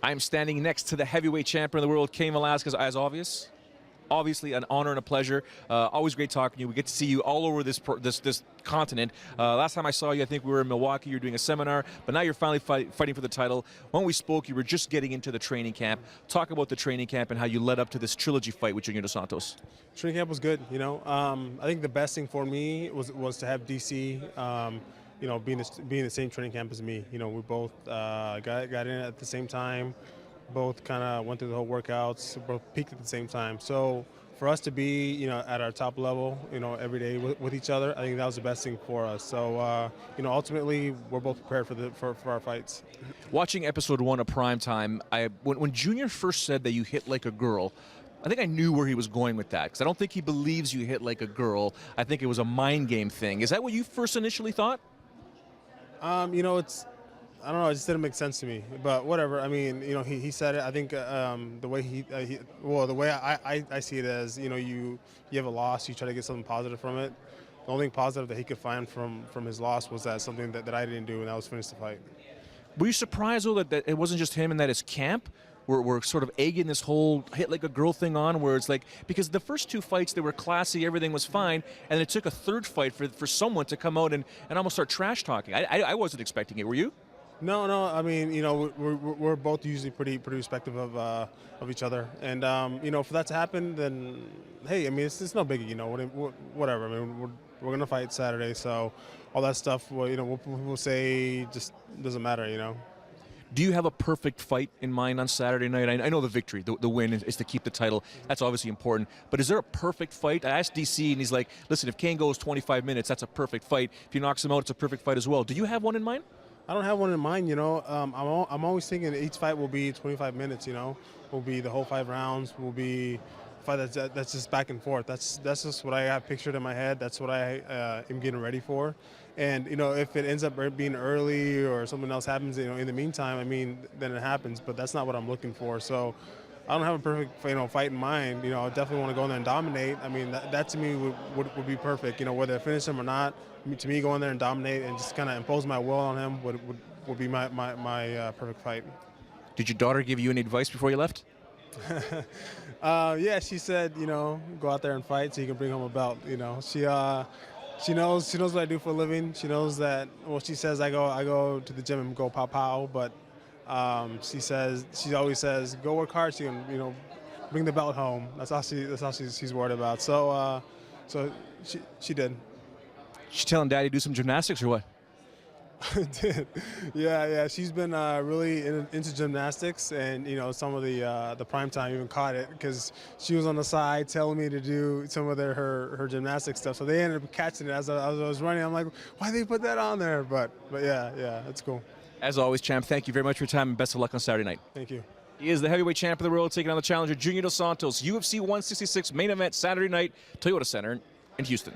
I'm standing next to the heavyweight champion of the world, Cain Velasquez, as obviously an honor and a pleasure. Always great talking to you. We get to see you all over this continent. Last time I saw you, I think we were in Milwaukee. You were doing a seminar, but now you're finally fighting for the title. When we spoke, you were just getting into the training camp. Talk about the training camp and how you led up to this trilogy fight with Junior dos Santos. Training camp was good. I think the best thing for me was to have DC. Being in the same training camp as me. We both got in at the same time. Both kind of went through the whole workouts, both peaked at the same time. So for us to be, at our top level, every day with each other, I think that was the best thing for us. So, ultimately, we're both prepared for our fights. Watching episode 1 of Primetime, when Junior first said that you hit like a girl, I think I knew where he was going with that, because I don't think he believes you hit like a girl. I think it was a mind game thing. Is that what you first initially thought? I don't know. It just didn't make sense to me. But whatever. I mean, he said it. I think the way the way I see it as, you have a loss, you try to get something positive from it. The only thing positive that he could find from his loss was that something that I didn't do, and that was finish the fight. Were you surprised though that it wasn't just him and that his camp were sort of egging this whole hit like a girl thing on, where it's like, because the first 2 fights, they were classy, everything was fine, and it took a third fight for someone to come out and almost start trash talking. I wasn't expecting it. Were you? No. I mean, we're both usually pretty respectful of each other, and for that to happen, then hey, I mean, it's no biggie. Whatever. I mean, we're gonna fight Saturday, so all that stuff, we'll say just doesn't matter. Do you have a perfect fight in mind on Saturday night? I know the victory, the win is to keep the title. That's obviously important. But is there a perfect fight? I asked DC, and he's like, listen, if Cain goes 25 minutes, that's a perfect fight. If he knocks him out, it's a perfect fight as well. Do you have one in mind? I don't have one in mind, I'm always thinking each fight will be 25 minutes, will be the whole 5 rounds, will be a fight that's just back and forth. That's just what I have pictured in my head. That's what I am getting ready for. And, if it ends up being early or something else happens, in the meantime, I mean, then it happens. But that's not what I'm looking for. So I don't have a perfect, fight in mind. I definitely want to go in there and dominate. I mean, that to me would be perfect. Whether I finish him or not, to me, going there and dominate and just kind of impose my will on him would be my perfect fight. Did your daughter give you any advice before you left? Yeah, she said, go out there and fight so you can bring home a belt. She knows what I do for a living. She knows that. Well, she says I go to the gym and go pow pow, but she always says go work hard so you can bring the belt home. That's all she's worried about. So she did. She telling Daddy to do some gymnastics or what? Did. Yeah. She's been really into gymnastics, and some of the prime time even caught it because she was on the side telling me to do some of her gymnastics stuff. So they ended up catching it as I was running. I'm like, why they put that on there? But yeah, it's cool. As always, champ, thank you very much for your time and best of luck on Saturday night. Thank you. He is the heavyweight champ of the world, taking on the challenger Junior dos Santos. UFC 166 main event Saturday night, Toyota Center in Houston.